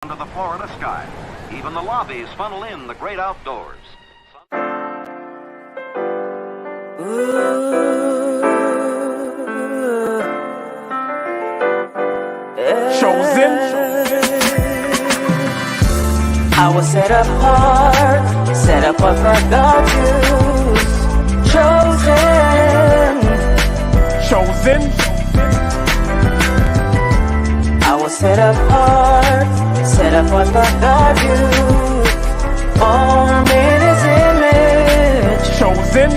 Under the Florida sky. Even the lobbies funnel in the great outdoors. Chosen. I was set apart for God's use. Chosen. I was set apart for God's use. Formed in His image. Chosen.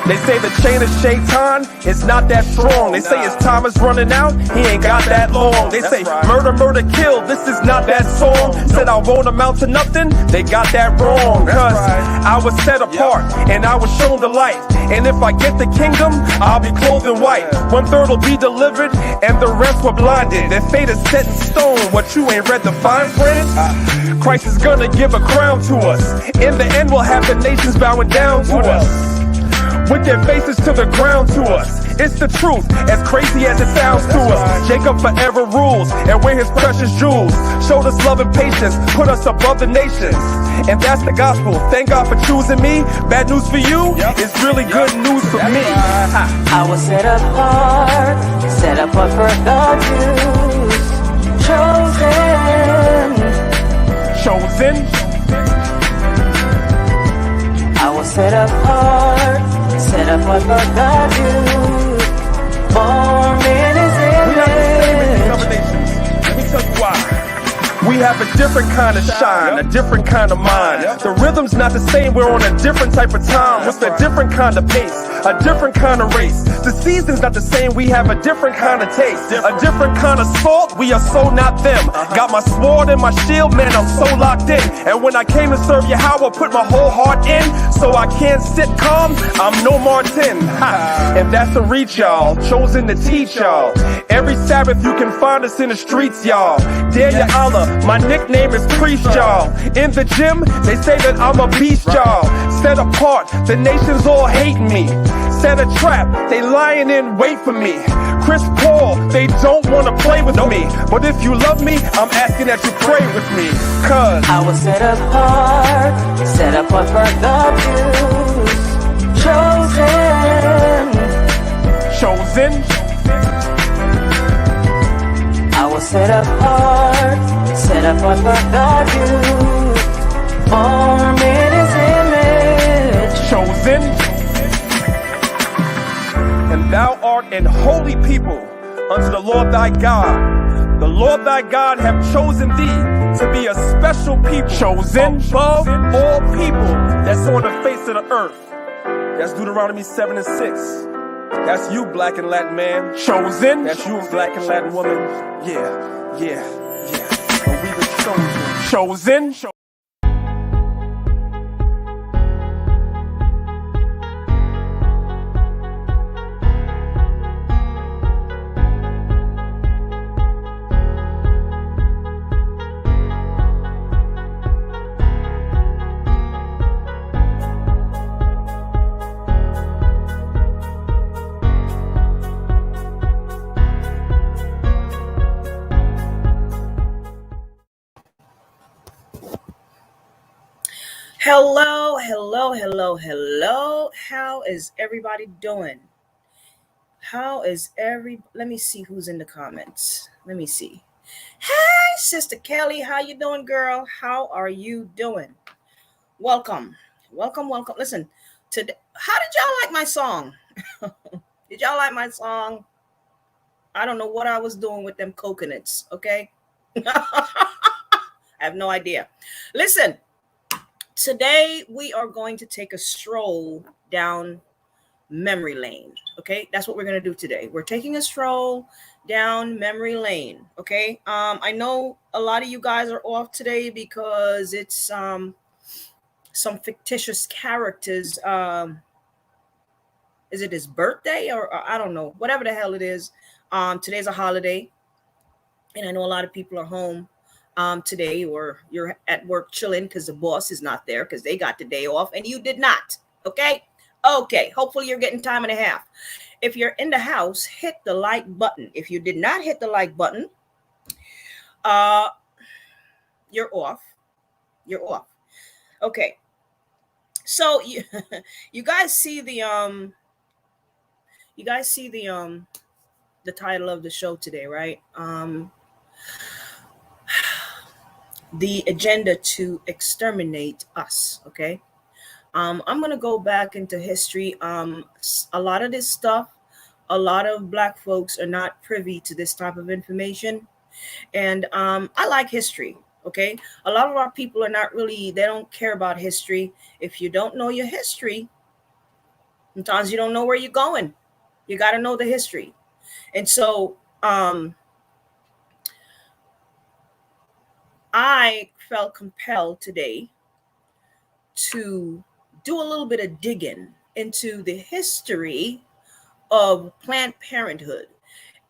They say the chain of Shaitan is not that strong. They say his time is running out, he ain't got that long. They say murder, murder, kill, this is not that song. Said I won't amount to nothing, they got that wrong. Cause I was set apart and I was shown the light. And if I get the kingdom, I'll be clothed in white. 1/3 will be delivered and the rest were blinded. Their fate is set in stone, what you ain't read the fine print? Christ is gonna give a crown to us. In the end we'll have the nations bowing down to us, with their faces to the ground to us. It's the truth, as crazy as it sounds to us. Jacob forever rules, and we're his precious jewels. Showed us love and patience, put us above the nations. And that's the gospel, thank God for choosing me. Bad news for you, it's really good news for me. I was set apart for God's use. Chosen. I was set apart for God's use. Formed in His image. Let me tell you why. We have a different kind of shine, a different kind of mind. The rhythm's not the same, we're on a different type of time. With a different kind of pace, a different kind of race. The season's not the same, we have a different kind of taste. A different kind of salt, we are so not them. Got my sword and my shield, man, I'm so locked in. And when I came to serve Yahweh, I put my whole heart in. So I can't sit calm, I'm no Martin. And that's a reach, y'all, chosen to teach y'all. Every Sabbath you can find us in the streets, y'all. Dear Ya Allah, my nickname is Priest, y'all. In the gym, they say that I'm a beast, y'all. Set apart, the nations all hate me. Set a trap, they lying in wait for me. P0pul, they don't wanna play with me. But if you love me, I'm asking that you pray with me. Cause I was set apart for God's use. chosen. I was set apart for God's use. Formed in His image. Chosen. And thou art an holy people unto the Lord thy God. The Lord thy God have chosen thee to be a special people, chosen above all people that's on the face of the earth. That's Deuteronomy 7 and 6. That's you, black and Latin man. Chosen. That's you, black and Latin woman. Yeah. But we the chosen. Hello. How is everybody doing? Let me see who's in the comments. Let me see. Hey, Sister Kelly, how you doing, girl? How are you doing? Welcome. Listen, today, how did y'all like my song? Did y'all like my song? I don't know what I was doing with them coconuts, okay? I have no idea. Listen. Today, we are going to take a stroll down memory lane, okay? That's what we're going to do today. We're taking a stroll down memory lane, okay? I know a lot of you guys are off today because it's some fictitious characters. Is it his birthday or I don't know, whatever the hell it is. Today's a holiday, and I know a lot of people are home today, or you're at work chilling because the boss is not there because they got the day off and you did not. Okay. Hopefully you're getting time and a half. If you're in the house, hit the like button. If you did not hit the like button, Uh, you're off. You're off. Okay. So you you guys see the title of the show today, right? The agenda to exterminate us. Okay. I'm gonna go back into history. A lot of this stuff, a lot of Black folks are not privy to this type of information, and I like history. Okay, a lot of our people are not really. They don't care about history. If you don't know your history, sometimes you don't know where you're going. You got to know the history, and so I felt compelled today to do a little bit of digging into the history of Planned Parenthood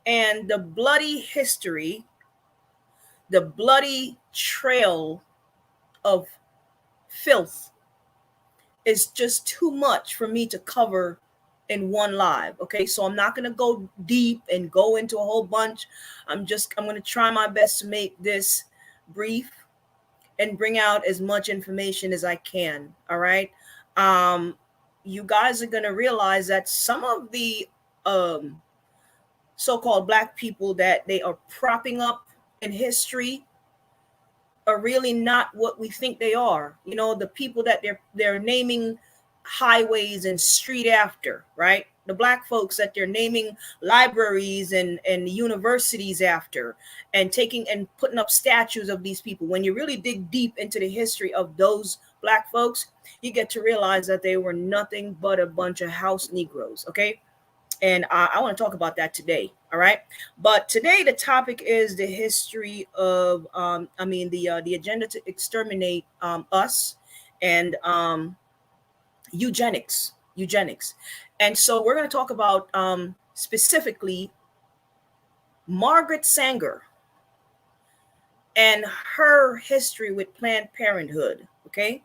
and the bloody history, the bloody trail of filth is just too much for me to cover in one live. Okay, so I'm not going to go deep and go into a whole bunch. I'm going to try my best to make this brief and bring out as much information as I can. All right. You guys are going to realize that some of the so-called Black people that they are propping up in history are really not what we think they are. You know, the people that they're naming highways and street after, right? The Black folks that they're naming libraries and universities after, and taking and putting up statues of these people. When you really dig deep into the history of those Black folks, you get to realize that they were nothing but a bunch of house Negroes. Okay. And I want to talk about that today. All right. But today the topic is the history of, the agenda to exterminate us and eugenics. And so we're going to talk about specifically Margaret Sanger and her history with Planned Parenthood. Okay.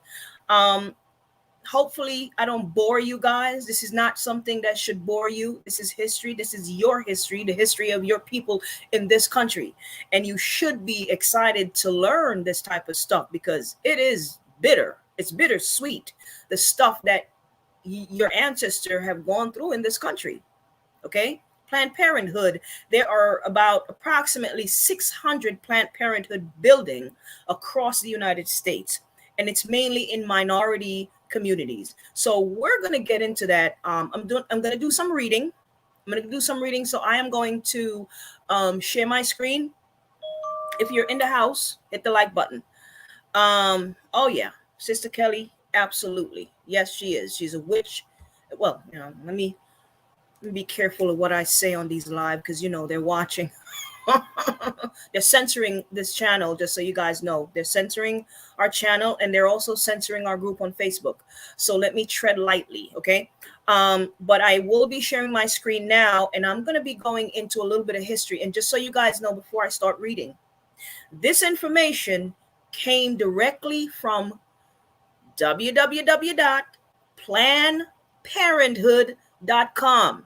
Hopefully I don't bore you guys. This is not something that should bore you. This is history. This is your history, the history of your people in this country. And you should be excited to learn this type of stuff because it is bitter. It's bittersweet. The stuff that your ancestors have gone through in this country. Okay. Planned Parenthood. There are about approximately 600 Planned Parenthood buildings across the United States. And it's mainly in minority communities. So we're going to get into that. I'm going to do some reading. So I am going to share my screen. If you're in the house, hit the like button. Oh yeah, Sister Kelly, absolutely. Yes, she is. She's a witch. Well, let me be careful of what I say on these live because they're watching. They're censoring this channel, just so you guys know. They're censoring our channel and they're also censoring our group on Facebook. So let me tread lightly, okay? But I will be sharing my screen now and I'm going to be going into a little bit of history. And just so you guys know before I start reading, this information came directly from www.plannedparenthood.com.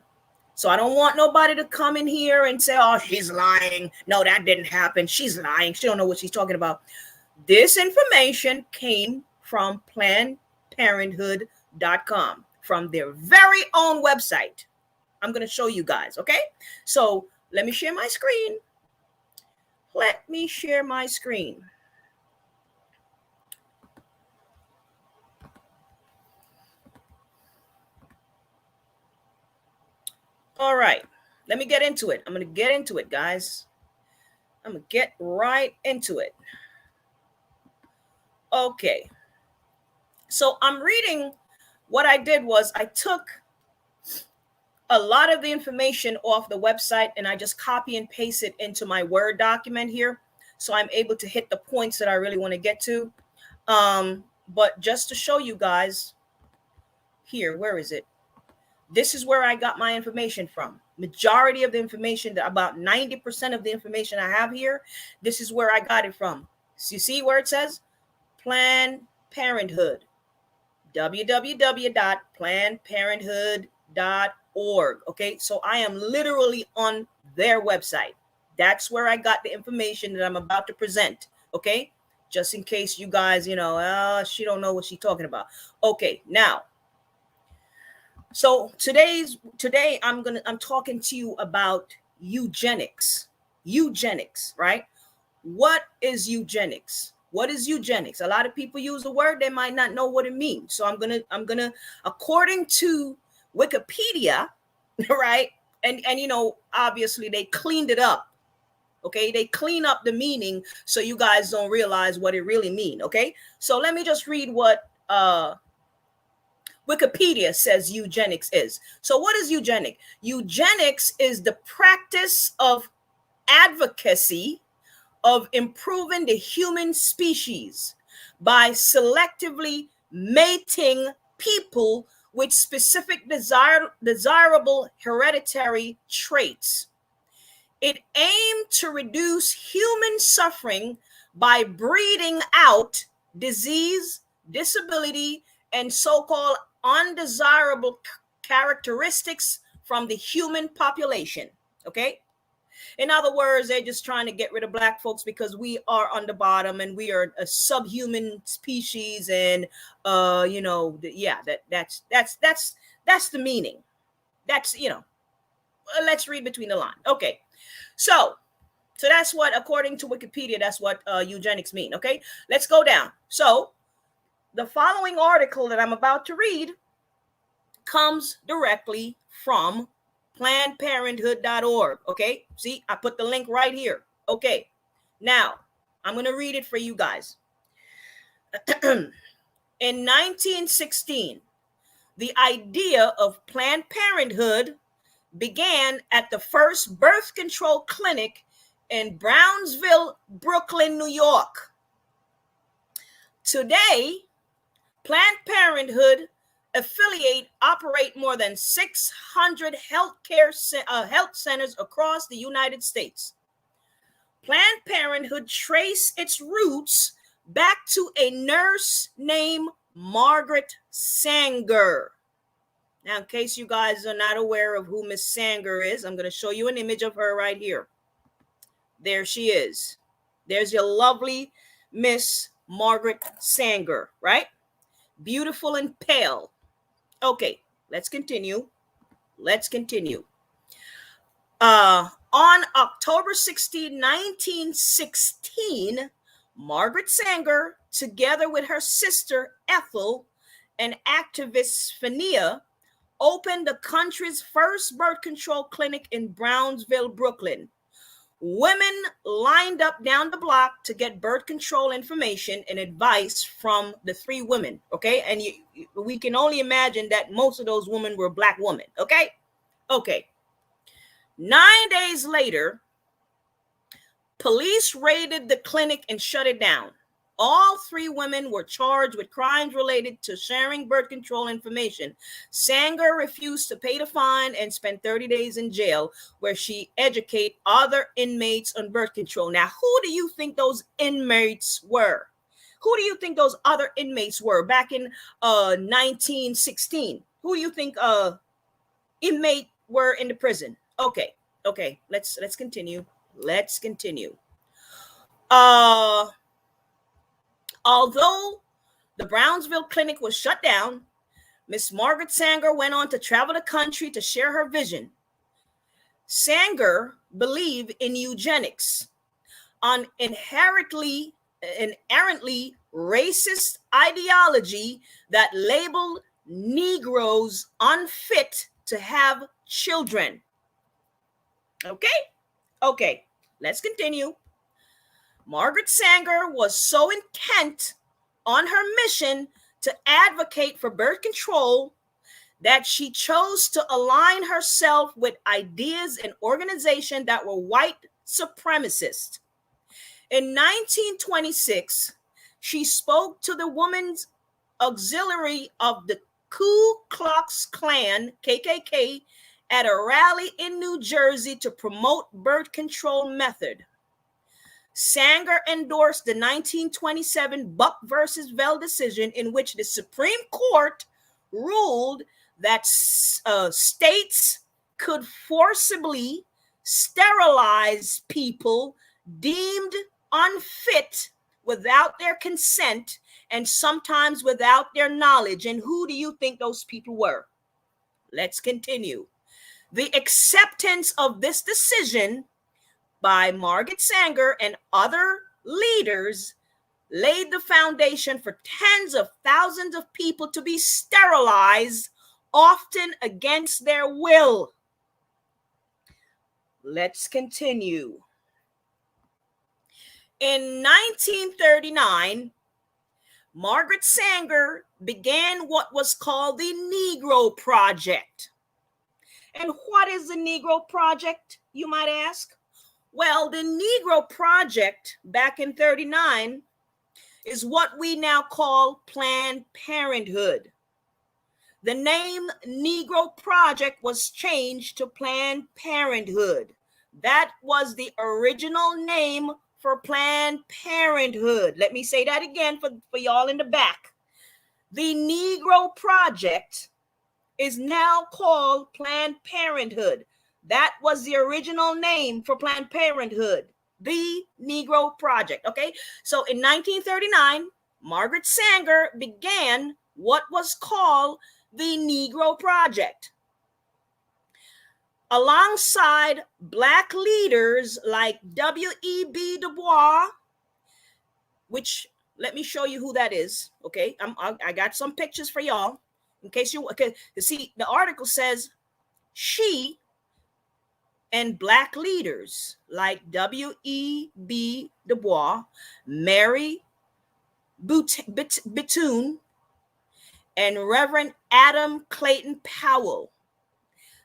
So I don't want nobody to come in here and say, oh, she's lying. No, that didn't happen. She's lying. She don't know what she's talking about. This information came from plannedparenthood.com, from their very own website. I'm going to show you guys, okay? So let me share my screen. All right, let me get into it. I'm going to get into it, guys. I'm going to get right into it. Okay. So I'm reading. What I did was I took a lot of the information off the website and I just copy and paste it into my Word document here. So I'm able to hit the points that I really want to get to. But just to show you guys here, where is it? This is where I got my information from. Majority of the information, about 90% of the information I have here, this is where I got it from. So you see where it says Planned Parenthood, www.plannedparenthood.org. Okay, so I am literally on their website. That's where I got the information that I'm about to present. Okay, just in case you guys, she don't know what she's talking about. Okay, now, so today I'm talking to you about eugenics. Eugenics, right? What is eugenics? What is eugenics? A lot of people use the word, they might not know what it means. So I'm gonna, according to Wikipedia, right? And obviously they cleaned it up. Okay, they clean up the meaning so you guys don't realize what it really means. Okay, so let me just read what Wikipedia says eugenics is. So what is eugenics? Eugenics is the practice of advocacy of improving the human species by selectively mating people with specific desirable hereditary traits. It aimed to reduce human suffering by breeding out disease, disability, and so-called undesirable characteristics from the human population. Okay? In other words, they're just trying to get rid of black folks because we are on the bottom and we are a subhuman species, and that's the meaning. That's let's read between the lines. Okay, so that's what, according to Wikipedia, that's what eugenics mean. Okay, let's go down. So the following article that I'm about to read comes directly from plannedparenthood.org. Okay, see, I put the link right here. Okay, now I'm going to read it for you guys. In 1916, the idea of Planned Parenthood began at the first birth control clinic in Brownsville, Brooklyn, New York. Today, Planned Parenthood operate more than 600 health centers across the United States. Planned Parenthood traced its roots back to a nurse named Margaret Sanger. Now, in case you guys are not aware of who Miss Sanger is, I'm going to show you an image of her right here. There she is. There's your lovely Miss Margaret Sanger, right? Beautiful and pale. Okay, let's continue. On October 16, 1916, Margaret Sanger, together with her sister Ethel and activist Phania, opened the country's first birth control clinic in Brownsville, Brooklyn. Women lined up down the block to get birth control information and advice from the three women, okay? And we can only imagine that most of those women were Black women, okay? Okay. 9 days later, police raided the clinic and shut it down. All three women were charged with crimes related to sharing birth control information. Sanger refused to pay the fine and spent 30 days in jail, where she educated other inmates on birth control. Now, who do you think those inmates were? Who do you think those other inmates were back in 1916? Who do you think inmate were in the prison? Okay, let's continue. Although the Brownsville clinic was shut down, Miss Margaret Sanger went on to travel the country to share her vision. Sanger believed in eugenics, an inherently racist ideology that labeled Negroes unfit to have children. Okay, let's continue. Margaret Sanger was so intent on her mission to advocate for birth control that she chose to align herself with ideas and organizations that were white supremacist. In 1926, she spoke to the Women's Auxiliary of the Ku Klux Klan, KKK, at a rally in New Jersey to promote birth control method. Sanger endorsed the 1927 Buck versus Vell decision, in which the Supreme Court ruled that states could forcibly sterilize people deemed unfit without their consent and sometimes without their knowledge. And who do you think those people were? Let's continue. The acceptance of this decision by Margaret Sanger and other leaders laid the foundation for tens of thousands of people to be sterilized, often against their will. Let's continue. In 1939, Margaret Sanger began what was called the Negro Project. And what is the Negro Project, you might ask? Well, the Negro Project back in 39 is what we now call Planned Parenthood. The name Negro Project was changed to Planned Parenthood. That was the original name for Planned Parenthood. Let me say that again for y'all in the back. The Negro Project is now called Planned Parenthood. That was the original name for Planned Parenthood, the Negro Project. Okay, so in 1939, Margaret Sanger began what was called the Negro Project. Alongside Black leaders like W.E.B. Du Bois, which, let me show you who that is. Okay, I got some pictures for y'all in case you see. The article says she and Black leaders like W.E.B. Du Bois, Mary Bethune, and Reverend Adam Clayton Powell.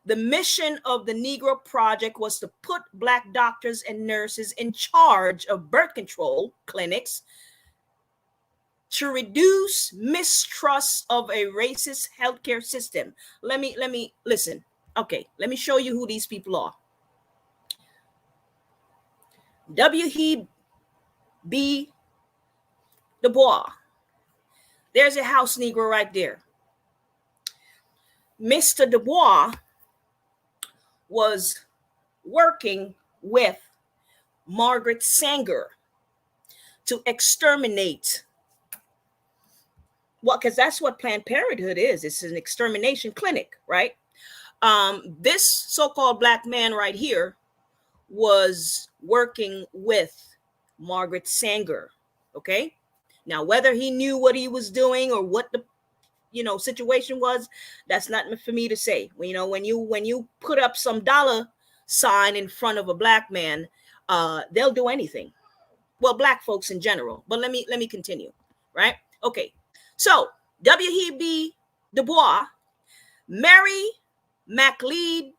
The mission of the Negro Project was to put Black doctors and nurses in charge of birth control clinics to reduce mistrust of a racist healthcare system. Let me listen. Okay, let me show you who these people are. W.E.B. Du Bois. There's a house Negro right there. Mr. Du Bois was working with Margaret Sanger to exterminate. Well, because that's what Planned Parenthood is. It's an extermination clinic, right? This so-called Black man right here was working with Margaret Sanger, okay? Now, whether he knew what he was doing or what the situation was, that's not for me to say. When you put up some dollar sign in front of a Black man, they'll do anything. Well, Black folks in general. But let me continue, right? Okay. So W.E.B. Du Bois, Mary MacLeod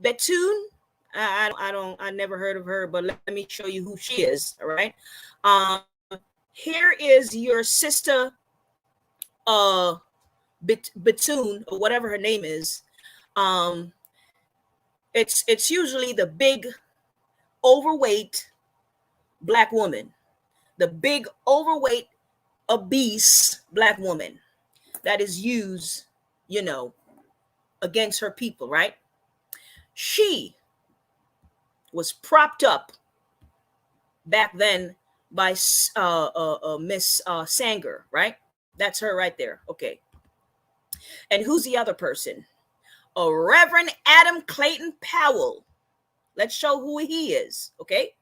Bethune. I never heard of her, but let me show you who she is. All right. Here is your sister Bethune, or whatever her name is. It's usually the big overweight Black woman, the big overweight obese Black woman that is used, against her people, right? She was propped up back then by Miss Sanger, right? That's her right there. Okay. And who's the other person? Reverend Adam Clayton Powell. Let's show who he is. Okay.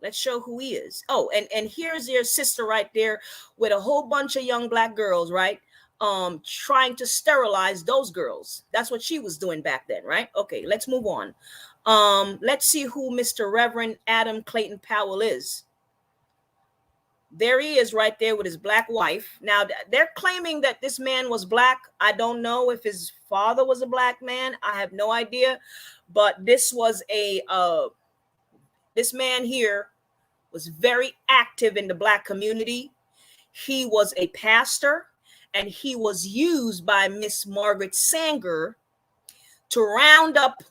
Let's show who he is. Oh, and here's your sister right there with a whole bunch of young Black girls, right? Trying to sterilize those girls. That's what she was doing back then, right? Okay, let's move on. Let's see who Mr. Reverend Adam Clayton Powell is. There he is right there with his Black wife. Now, they're claiming that this man was Black. I don't know if his father was a Black man. I have no idea. But this was this man here was very active in the Black community. He was a pastor, and he was used by Miss Margaret Sanger to round up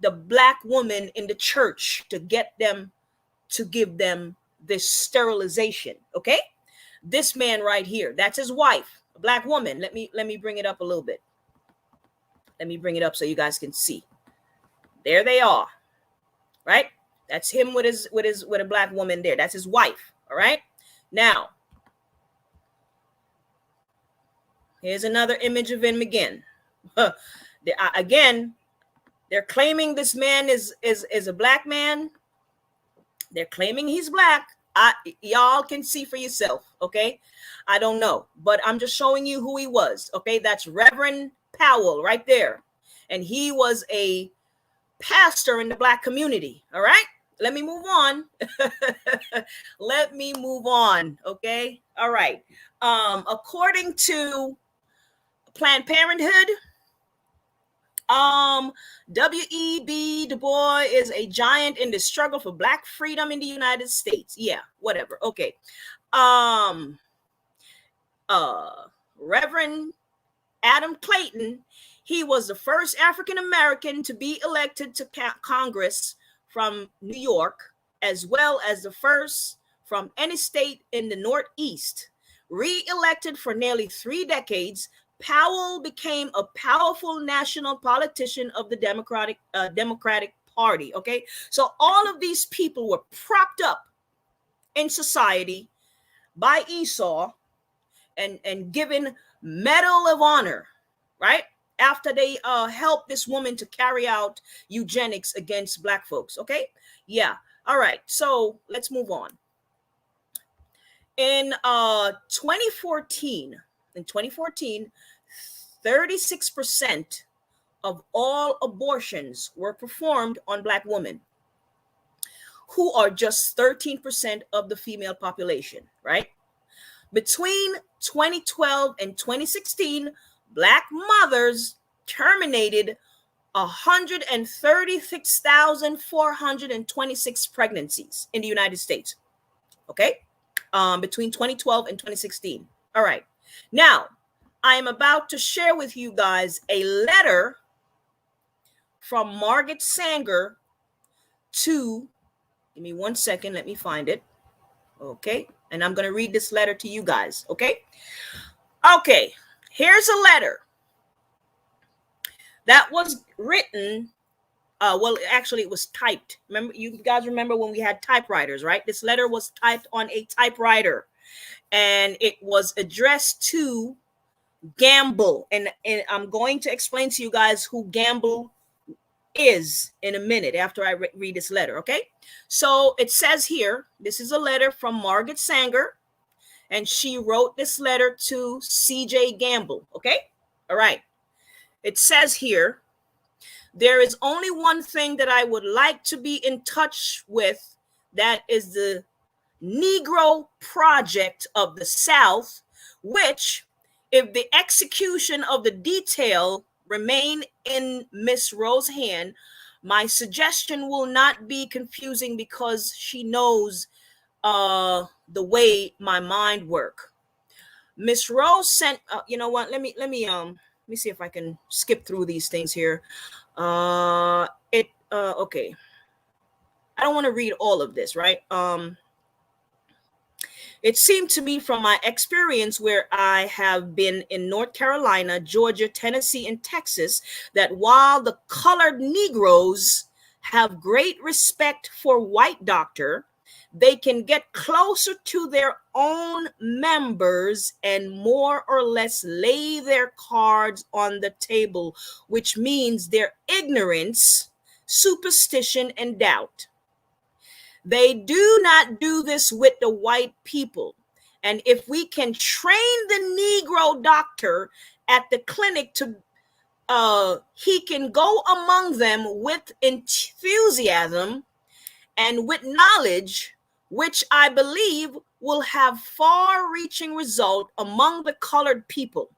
the Black women in the church to get them to give them this sterilization. Okay, this man right here, that's his wife, a Black woman. Let me bring it up a little bit. Let me bring it up so you guys can see. There they are, right? That's him with a black woman there. That's his wife. All right. Now, here's another image of him again. Again, they're claiming this man is a black man. They're claiming he's black. Y'all can see for yourself, okay? I don't know, but I'm just showing you who he was, okay? That's Reverend Powell right there. And he was a pastor in the black community, all right? Let me move on. Let me move on, okay? All right. According to Planned Parenthood, W.E.B. Du Bois is a giant in the struggle for black freedom in the United States. Yeah, whatever. Okay. Reverend Adam Clayton, he was the first African American to be elected to Congress from New York, as well as the first from any state in the Northeast. Re-elected for nearly 3 decades, Powell became a powerful national politician of the Democratic Party. Okay, so all of these people were propped up in society by Esau and given Medal of Honor, right? After they helped this woman to carry out eugenics against black folks. Okay, yeah. All right. So let's move on. In 2014, 36% of all abortions were performed on black women, who are just 13% of the female population, right? Between 2012 and 2016, black mothers terminated 136,426 pregnancies in the United States, okay? Between 2012 and 2016. All right. Now, I am about to share with you guys a letter from Margaret Sanger to, give me 1 second, let me find it. Okay. And I'm going to read this letter to you guys. Okay. Okay. Here's a letter that was written. Well, actually, it was typed. Remember, you guys remember when we had typewriters, right? This letter was typed on a typewriter, and it was addressed to Gamble. And I'm going to explain to you guys who Gamble is in a minute after I read this letter, okay? So it says here, this is a letter from Margaret Sanger, and she wrote this letter to C.J. Gamble, okay? All right. It says here, there is only one thing that I would like to be in touch with, that is the Negro Project of the South, which, if the execution of the detail remain in Miss Rose's hand, my suggestion will not be confusing because she knows the way my mind work. Miss Rose sent, you know what? Let me see if I can skip through these things here. Okay. I don't want to read all of this, right? It seemed to me from my experience where I have been in North Carolina, Georgia, Tennessee, and Texas, that while the colored Negroes have great respect for white doctor, they can get closer to their own members and more or less lay their cards on the table, which means their ignorance, superstition, and doubt. They do not do this with the white people. And if we can train the Negro doctor at the clinic to, he can go among them with enthusiasm and with knowledge, which I believe will have far-reaching result among the colored people.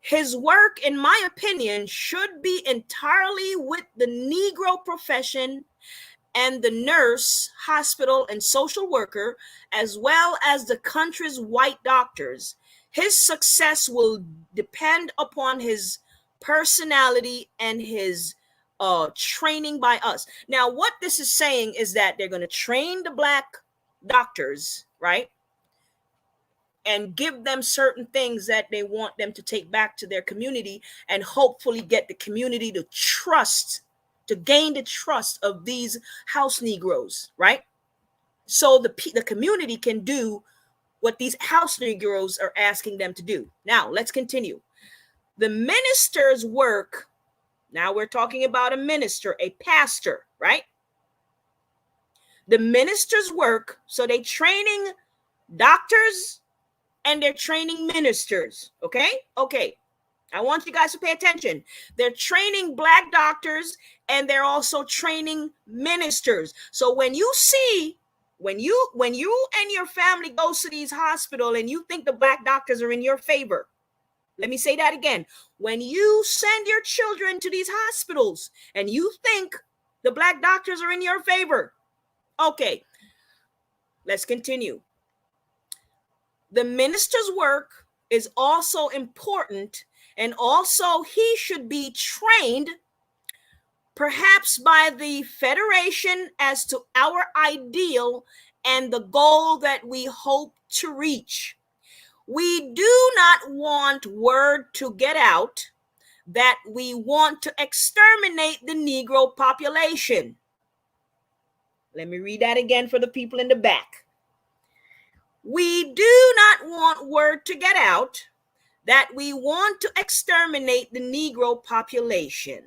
His work, in my opinion, should be entirely with the Negro profession and the nurse, hospital, and social worker, as well as the country's white doctors. His success will depend upon his personality and his training by us. Now, what this is saying is that they're going to train the black doctors, right? And give them certain things that they want them to take back to their community and hopefully get the community to trust to gain the trust of these house Negroes, right? So the community can do what these house Negroes are asking them to do. Now, let's continue. The minister's work, now we're talking about a minister, a pastor, right? The minister's work, so they're training doctors and they're training ministers, okay? Okay, I want you guys to pay attention. They're training Black doctors and they're also training ministers. So when you and your family goes to these hospitals and you think the Black doctors are in your favor, let me say that again. When you send your children to these hospitals and you think the Black doctors are in your favor, okay, let's continue. The minister's work is also important, and also he should be trained perhaps by the Federation as to our ideal and the goal that we hope to reach. We do not want word to get out that we want to exterminate the Negro population. Let me read that again for the people in the back. We do not want word to get out that we want to exterminate the Negro population.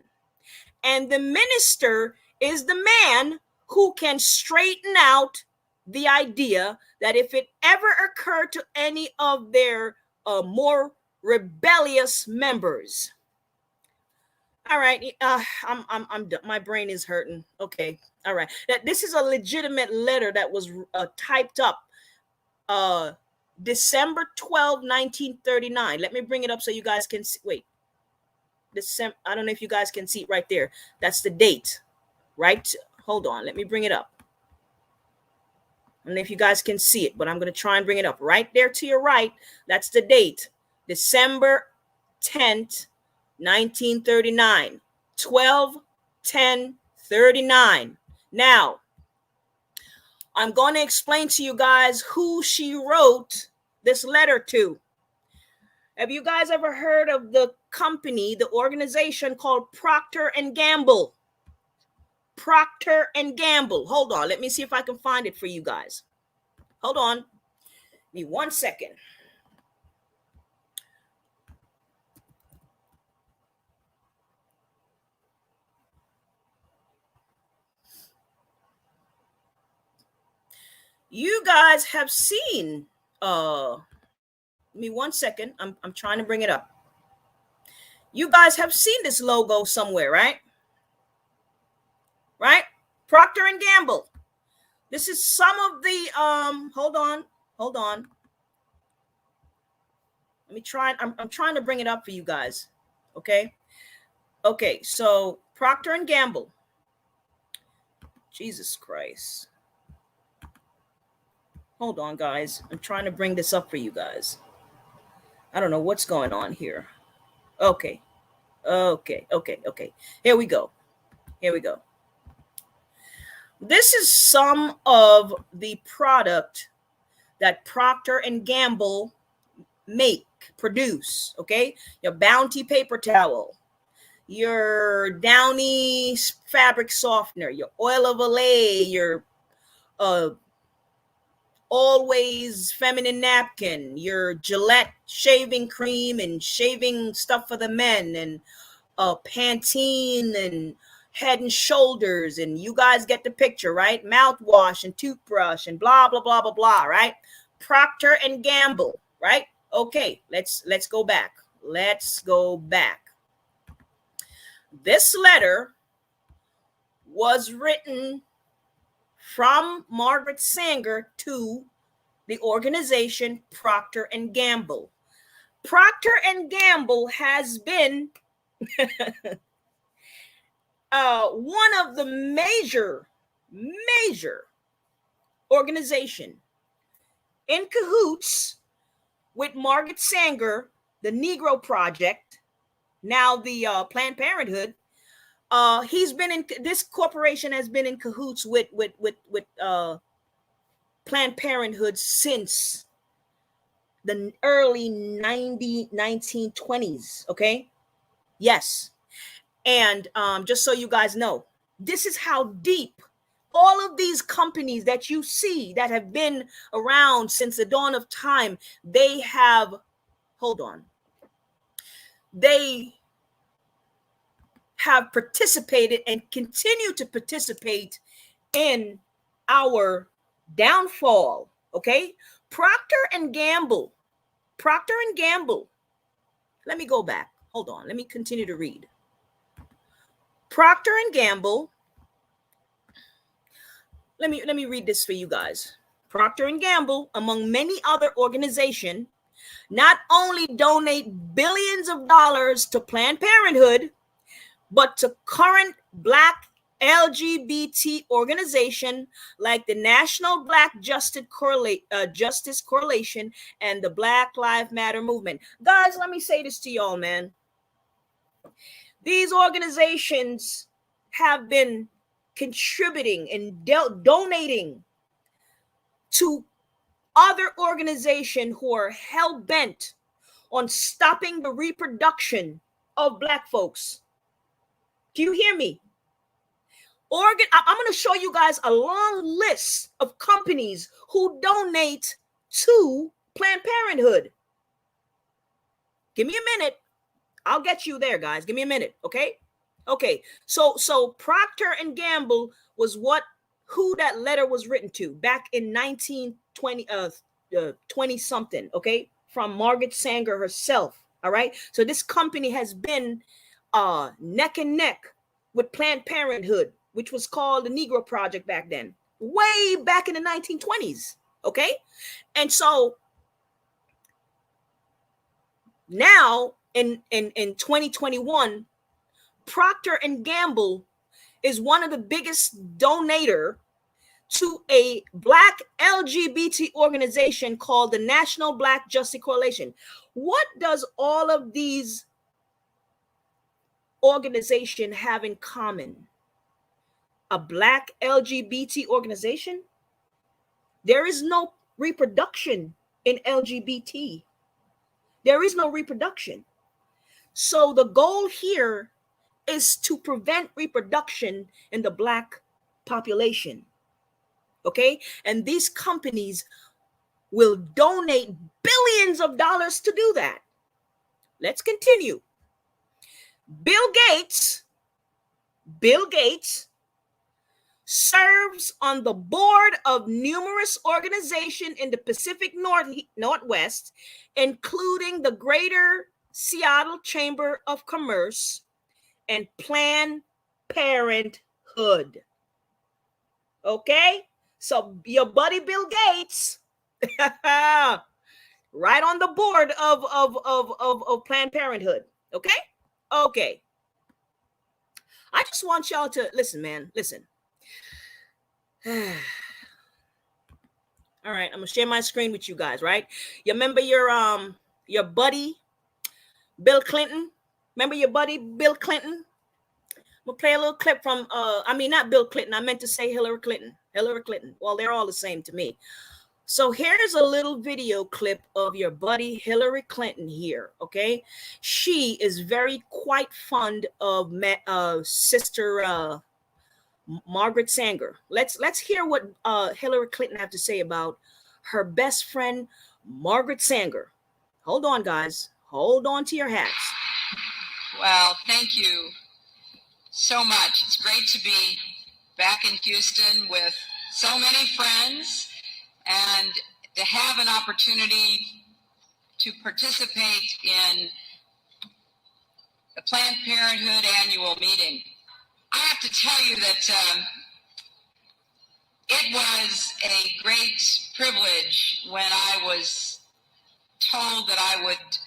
And the minister is the man who can straighten out the idea that if it ever occurred to any of their more rebellious members. All right, I'm done. My brain is hurting. Okay, all right. This is a legitimate letter that was typed up December 12, 1939. Let me bring it up so you guys can see. Wait, December. I don't know if you guys can see it right there. That's the date, right? Hold on. Let me bring it up. I don't know if you guys can see it, but I'm going to try and bring it up right there to your right. That's the date, December 10th, 1939, 12/10/39. Now, I'm going to explain to you guys who she wrote this letter to. Have you guys ever heard of the company, the organization called Procter & Gamble? Procter & Gamble. Hold on. Let me see if I can find it for you guys. Hold on. Give me 1 second. You guys have seen, give me 1 second. I'm trying to bring it up. You guys have seen this logo somewhere, right? Right? Procter & Gamble. This is some of the, hold on. Let me try, I'm trying to bring it up for you guys, okay? Okay, so Procter & Gamble. Jesus Christ. Hold on, guys. I'm trying to bring this up for you guys. I don't know what's going on here. Okay. Here we go. This is some of the product that Procter & Gamble produce, okay? Your Bounty paper towel, your Downy fabric softener, your oil of Olay, your Always feminine napkin, your Gillette shaving cream and shaving stuff for the men, and Pantene and Head and Shoulders, and you guys get the picture, right? Mouthwash and toothbrush and blah blah blah blah blah, right? Procter & Gamble, right? Okay, let's go back. This letter was written from Margaret Sanger to the organization Procter & Gamble. Procter & Gamble has been one of the major organization in cahoots with Margaret Sanger, the Negro Project, now the Planned Parenthood. This corporation has been in cahoots with Planned Parenthood since the early 1920s. Okay. Yes. And just so you guys know, This is how deep all of these companies that you see that have been around since the dawn of time, they have, hold on, they have participated and continue to participate in our downfall. Okay, Procter and Gamble. Let me go back. Hold on. Let me continue to read. Procter and Gamble. Let me read this for you guys. Procter and Gamble, among many other organizations, not only donate billions of dollars to Planned Parenthood, but to current Black LGBT organization like the National Black Justice Coalition and the Black Lives Matter movement. Guys, let me say this to y'all, man. These organizations have been contributing and donating to other organizations who are hell-bent on stopping the reproduction of Black folks. Do you hear me? I'm going to show you guys a long list of companies who donate to Planned Parenthood. Give me a minute. I'll get you there, guys. Give me a minute, okay? Okay. So Procter and Gamble was who that letter was written to back in 20 something, okay? From Margaret Sanger herself, all right? So this company has been neck and neck with Planned Parenthood, which was called the Negro Project back then, way back in the 1920s, okay? And so now in 2021, Procter and Gamble is one of the biggest donator to a Black LGBT organization called the National Black Justice Coalition. What does all of these organizations have in common? A Black LGBT organization? There is no reproduction in LGBT. There is no reproduction. So the goal here is to prevent reproduction in the Black population. Okay? And these companies will donate billions of dollars to do that. Let's continue. Bill Gates serves on the board of numerous organizations in the Pacific Northwest, including the Greater Seattle Chamber of Commerce and Planned Parenthood. Okay? So your buddy Bill Gates, right on the board of Planned Parenthood. Okay? Okay. I just want y'all to listen, man. Listen. All right, I'm gonna share my screen with you guys, right? You remember your buddy Bill Clinton? Remember your buddy Bill Clinton? We'll play a little clip from not Bill Clinton. I meant to say Hillary Clinton. Well, they're all the same to me. So here's a little video clip of your buddy Hillary Clinton here, okay? She is quite fond of Sister Margaret Sanger. Let's hear what Hillary Clinton have to say about her best friend, Margaret Sanger. Hold on, guys. Hold on to your hats. Well, thank you so much. It's great to be back in Houston with so many friends and to have an opportunity to participate in the Planned Parenthood annual meeting. I have to tell you that it was a great privilege when I was told that I would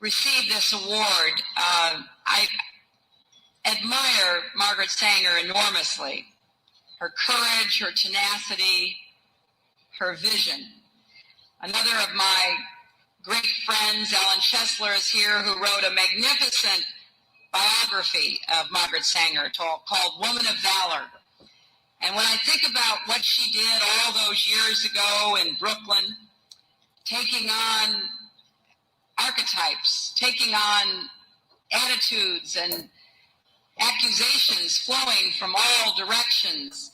receive this award. I admire Margaret Sanger enormously. Her courage, her tenacity, her vision. Another of my great friends, Ellen Chesler, is here, who wrote a magnificent biography of Margaret Sanger called Woman of Valor. And when I think about what she did all those years ago in Brooklyn, taking on archetypes, taking on attitudes and accusations flowing from all directions.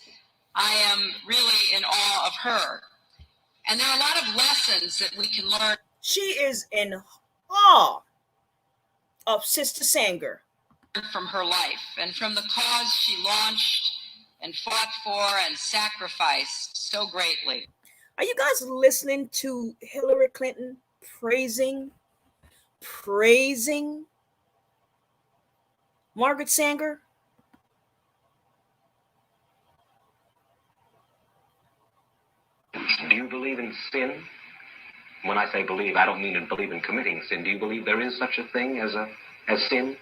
I am really in awe of her. And there are a lot of lessons that we can learn. She is in awe of Sister Sanger. From her life and from the cause she launched and fought for and sacrificed so greatly. Are you guys listening to Hillary Clinton praising Margaret Sanger? Do you believe in sin? When I say believe, I don't mean to believe in committing sin. Do you believe there is such a thing as sin?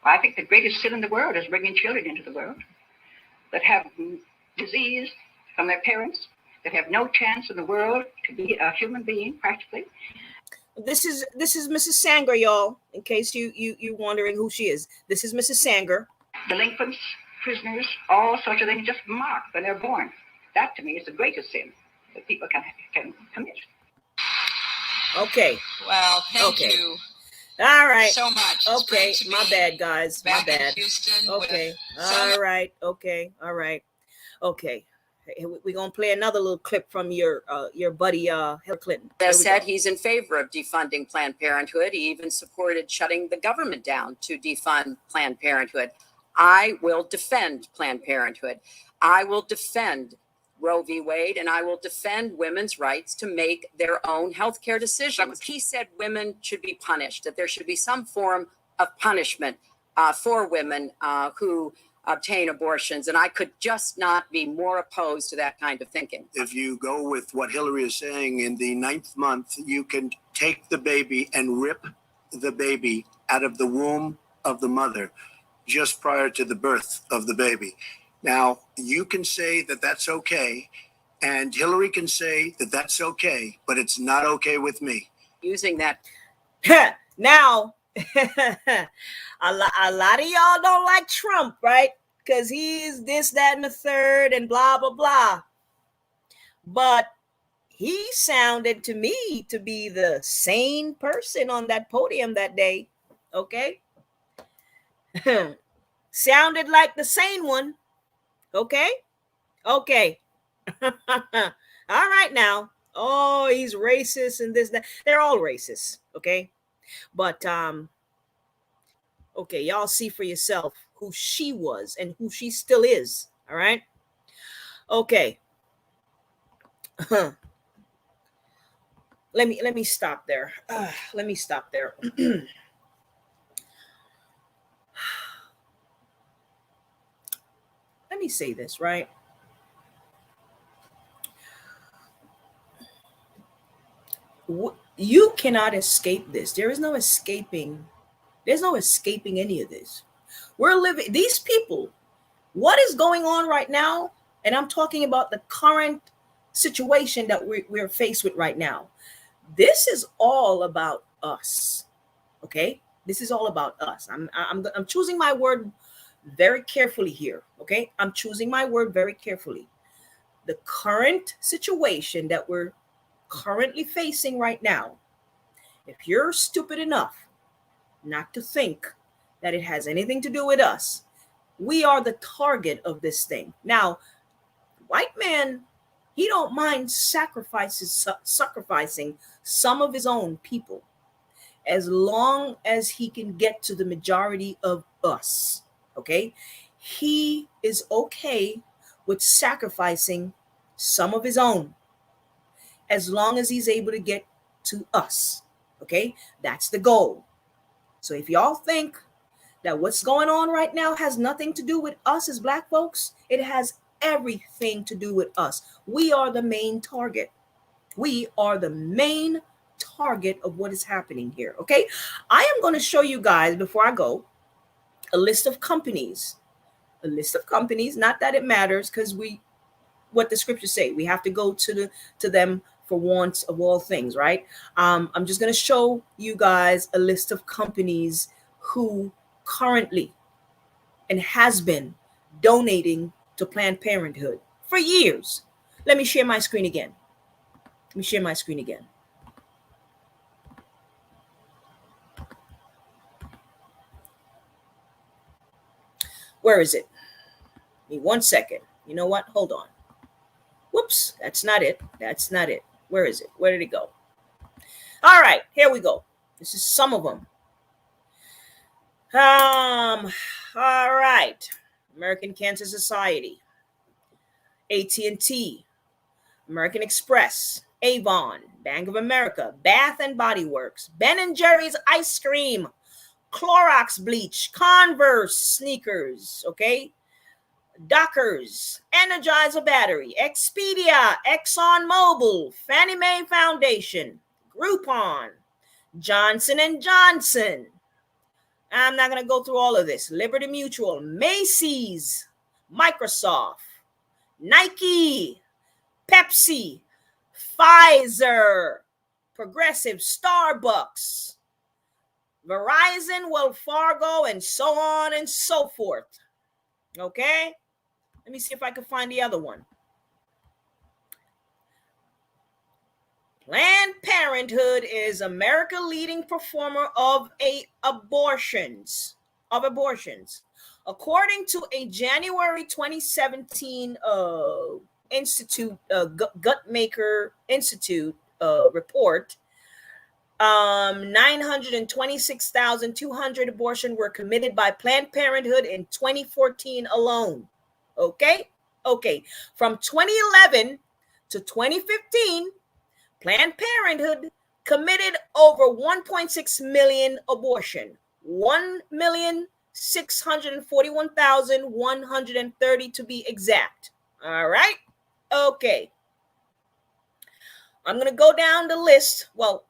I think the greatest sin in the world is bringing children into the world that have disease from their parents, that have no chance in the world to be a human being, practically. This is Mrs. Sanger, y'all. In case you're wondering who she is, this is Mrs. Sanger. Delinquents, prisoners, all sorts of things just marked when they're born. That, to me, is the greatest sin that people can commit. Okay. Well, thank you. All right. So much. Okay. My bad, guys. My bad. Houston. Okay. All right. Okay. All right. Okay. We're gonna play another little clip from your buddy Hillary Clinton. Said he's in favor of defunding Planned Parenthood. He even supported shutting the government down to defund Planned Parenthood. I will defend Planned Parenthood. I will defend Roe v. Wade, and I will defend women's rights to make their own healthcare decisions. He said women should be punished, that there should be some form of punishment for women who obtain abortions. And I could just not be more opposed to that kind of thinking. If you go with what Hillary is saying, in the 9th month, you can take the baby and rip the baby out of the womb of the mother just prior to the birth of the baby. Now, you can say that that's okay, and Hillary can say that that's okay, but it's not okay with me. Using that. Now, a lot of y'all don't like Trump, right? Because he's this, that, and the third, and blah, blah, blah. But he sounded to me to be the sane person on that podium that day, okay? Sounded like the sane one. Okay. All right now. Oh, he's racist and this, that. They're all racist. Okay. But okay, y'all see for yourself who she was and who she still is. All right. Okay. Let me stop there. Let me stop there. Let me say this, right? You cannot escape this. There is no escaping. There's no escaping any of this. We're living, these people, what is going on right now? And I'm talking about the current situation that we're faced with right now. This is all about us. Okay? This is all about us. I'm choosing my word very carefully here. Okay, I'm choosing my word very carefully. The current situation that we're currently facing right now, if you're stupid enough not to think that it has anything to do with us, we are the target of this thing. Now, white man, he don't mind sacrificing some of his own people as long as he can get to the majority of us. Okay, he is okay with sacrificing some of his own as long as he's able to get to us. Okay, that's the goal. So if y'all think that what's going on right now has nothing to do with us as Black folks, it has everything to do with us. We are the main target. We are the main target of what is happening here. Okay, I am going to show you guys before I go a list of companies, not that it matters, because what the scriptures say, we have to go to them for wants of all things, right? I'm just going to show you guys a list of companies who currently and has been donating to Planned Parenthood for years. Let me share my screen again. Where is it? Give me 1 second. You know what? Hold on. Whoops, that's not it. That's not it. Where is it? Where did it go? All right, here we go. This is some of them. All right. American Cancer Society, AT&T, American Express, Avon, Bank of America, Bath and Body Works, Ben & Jerry's ice cream, Clorox bleach, Converse sneakers, okay? Dockers, Energizer battery, Expedia, Exxon Mobil, Fannie Mae Foundation, Groupon, Johnson & Johnson. I'm not going to go through all of this. Liberty Mutual, Macy's, Microsoft, Nike, Pepsi, Pfizer, Progressive, Starbucks, Verizon, Wells Fargo, and so on and so forth. Okay? Let me see if I can find the other one. Planned Parenthood is America's leading performer of abortions. According to a January 2017 Institute Gutmaker Institute report, 926,200 abortions were committed by Planned Parenthood in 2014 alone. Okay. From 2011 to 2015, Planned Parenthood committed over 1.6 million abortion, 1,641,130 to be exact. All right. Okay. I'm going to go down the list. Well,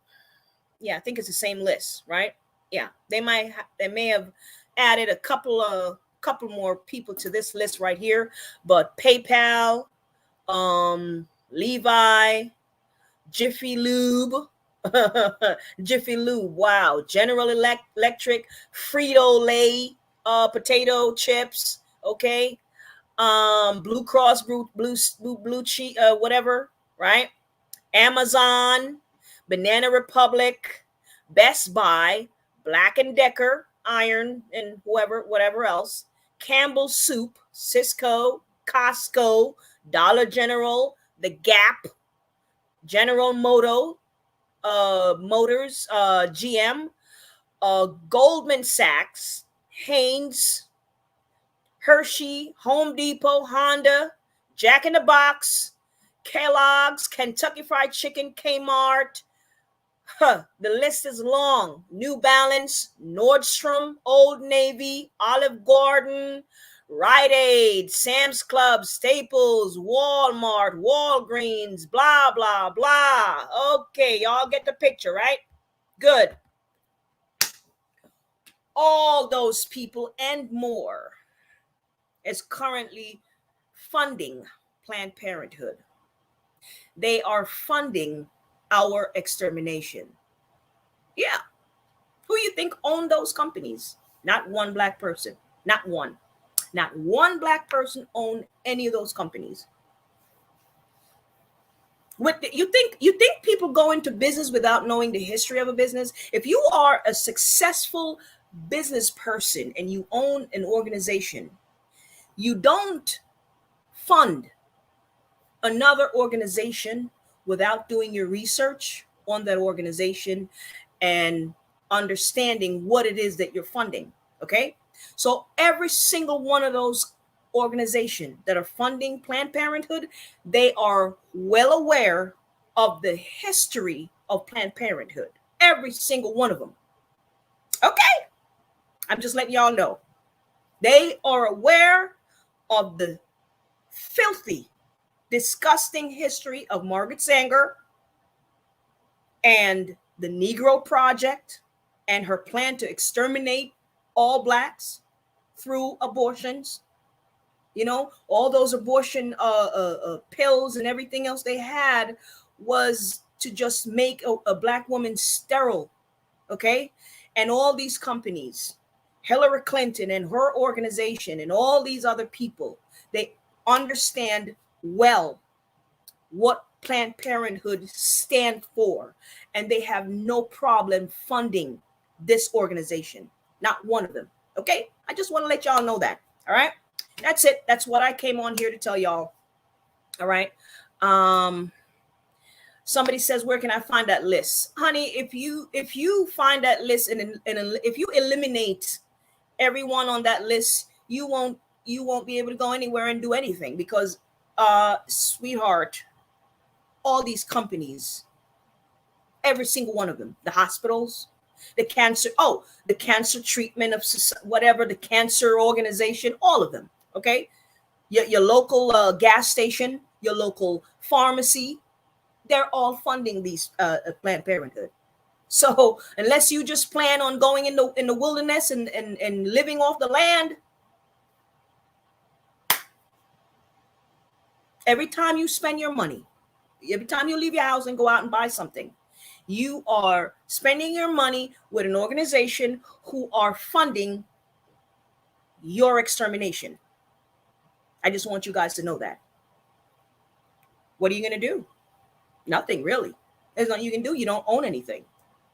yeah, I think it's the same list, right? Yeah, they may have added a couple more people to this list right here, but PayPal, Levi, Jiffy Lube, wow, General Electric, Frito-Lay, potato chips, okay, Blue Cross Blue Cheese, whatever, right? Amazon, Banana Republic, Best Buy, Black & Decker, Iron, and whatever else, Campbell's Soup, Cisco, Costco, Dollar General, The Gap, General Motors, GM, Goldman Sachs, Haynes, Hershey, Home Depot, Honda, Jack in the Box, Kellogg's, Kentucky Fried Chicken, Kmart. The list is long. New Balance, Nordstrom, Old Navy, Olive Garden, Rite Aid, Sam's Club, Staples, Walmart, Walgreens, blah, blah, blah. Okay, y'all get the picture, right? Good. All those people and more is currently funding Planned Parenthood. They are funding our extermination. Yeah. Who you think owned those companies? Not one black person. Not one. Not one black person owned any of those companies. You think people go into business without knowing the history of a business? If you are a successful business person and you own an organization, you don't fund another organization without doing your research on that organization and understanding what it is that you're funding. Okay. So every single one of those organizations that are funding Planned Parenthood, they are well aware of the history of Planned Parenthood. Every single one of them. Okay. I'm just letting y'all know. They are aware of the filthy, disgusting history of Margaret Sanger and the Negro Project and her plan to exterminate all blacks through abortions. You know, all those abortion pills and everything else they had was to just make a black woman sterile. Okay. And all these companies, Hillary Clinton and her organization and all these other people, they understand well what Planned Parenthood stand for, and they have no problem funding this organization. Not one of them. Okay, I just want to let y'all know that. All right. That's it. That's what I came on here to tell y'all. All right. Somebody says, where can I find that list? Honey, if you find that list and if you eliminate everyone on that list, you won't be able to go anywhere and do anything, because sweetheart, all these companies, every single one of them, the hospitals, the cancer treatment of whatever, the cancer organization, all of them, okay? Your local gas station, your local pharmacy, they're all funding these Planned Parenthood. So unless you just plan on going in the wilderness and living off the land, every time you spend your money, every time you leave your house and go out and buy something, you are spending your money with an organization who are funding your extermination. I just want you guys to know that. What are you going to do? Nothing, really. There's nothing you can do. You don't own anything.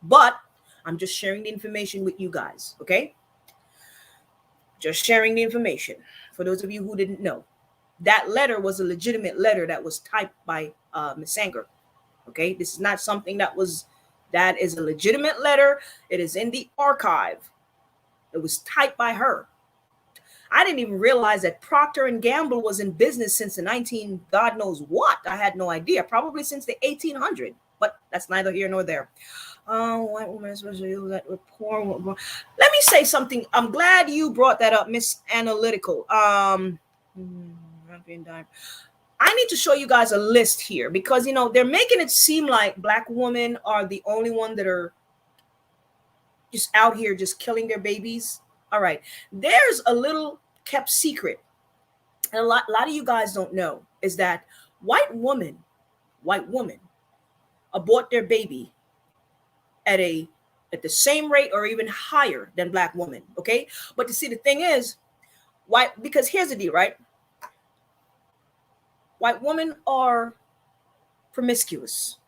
But I'm just sharing the information with you guys, okay? Just sharing the information. For those of you who didn't know, that letter was a legitimate letter that was typed by Miss Sanger, okay? This is not something that is a legitimate letter. It is in the archive. It was typed by her. I didn't even realize that Procter & Gamble was in business since the God knows what. I had no idea. Probably since the 1800s, but that's neither here nor there. White woman, especially that poor. Let me say something. I'm glad you brought that up, Miss Analytical. I need to show you guys a list here, because they're making it seem like Black women are the only one that are just out here just killing their babies. All right, there's a little kept secret, and a lot of you guys don't know, is that white women abort their baby at the same rate or even higher than Black women. Okay, but to see, the thing is, because here's the deal, right? White women are promiscuous,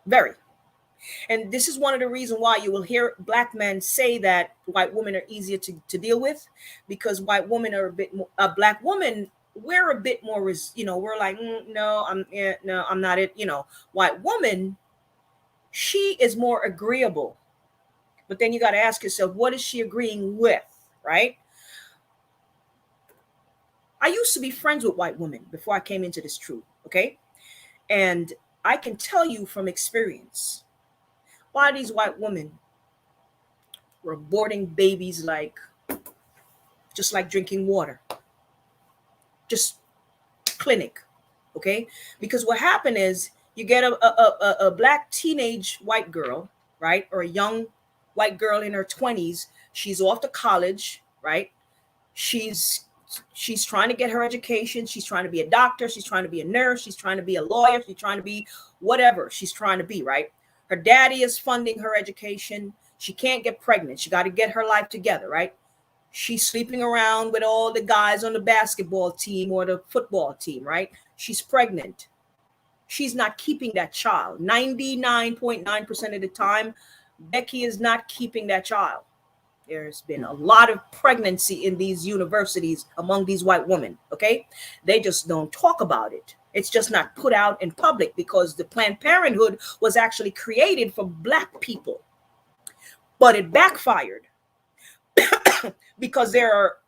very. And this is one of the reasons why you will hear Black men say that white women are easier to deal with, because white women are a bit more, Black women, we're a bit more, we're like, no, I'm not it. White woman, she is more agreeable. But then you got to ask yourself, what is she agreeing with, right? I used to be friends with white women before I came into this truth, okay? And I can tell you from experience why these white women were aborting babies just like drinking water. Just clinic, okay? Because what happened is, you get a Black teenage white girl, right? Or a young white girl in her 20s. She's off to college, right? She's trying to get her education. She's trying to be a doctor. She's trying to be a nurse. She's trying to be a lawyer. She's trying to be whatever she's trying to be, right? Her daddy is funding her education. She can't get pregnant. She got to get her life together, right? She's sleeping around with all the guys on the basketball team or the football team, right? She's pregnant. She's not keeping that child. 99.9% of the time, Becky is not keeping that child. There's been a lot of pregnancy in these universities among these white women, okay? They just don't talk about it. It's just not put out in public, because the Planned Parenthood was actually created for Black people. But it backfired because there are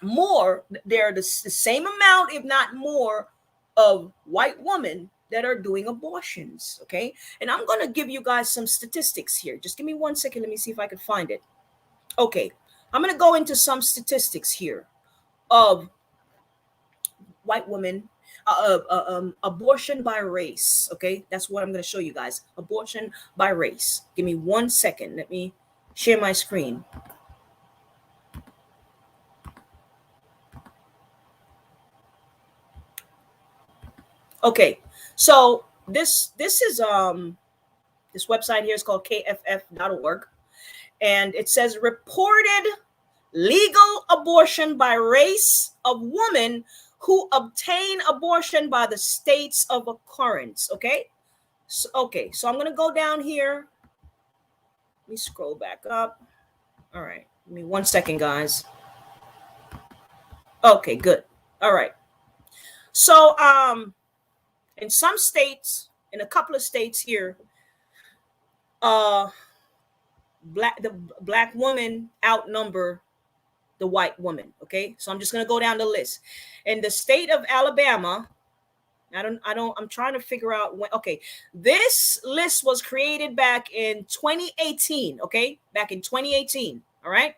the same amount, if not more, of white women that are doing abortions, okay? And I'm going to give you guys some statistics here. Just give me 1 second. Let me see if I can find it. Okay, I'm going to go into some statistics here of white women, abortion by race, okay? That's what I'm going to show you guys. Abortion by race. Give me 1 second. Let me share my screen. Okay, so this is this website here is called kff.org, and it says reported legal abortion by race of women who obtain abortion by the states of occurrence. Okay, so I'm gonna go down here. Let me scroll back up. All right, give me 1 second, guys. Okay, good. All right. So in some states, in a couple of states here, uh the black woman outnumber the white woman. Okay, so I'm just gonna go down the list. In the state of Alabama, I'm trying to figure out when. Okay, this list was created back in 2018. Okay, back in 2018. All right,